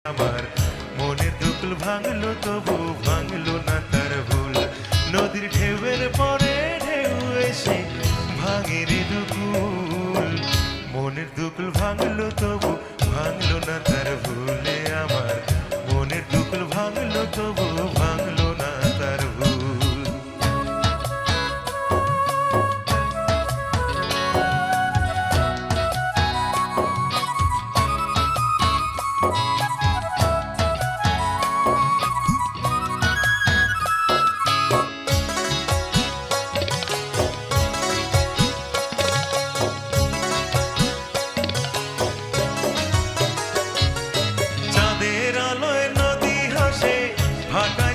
আমার মনের দুকুল ভাঙলো তবু ভাঙলো না তার ভুল। নদীর ঢেউয়ের পরে ঢেউ এসে ভাঙেনি দুকুল। মনের দুকুল ভাঙলো তবু ভাঙলো না তার ভুলে। আমার মনের দুকুল ভাঙলো তবু ভাঙলো না তার ভুল। চাঁদের আলোয় নদী হাসে, ভাটা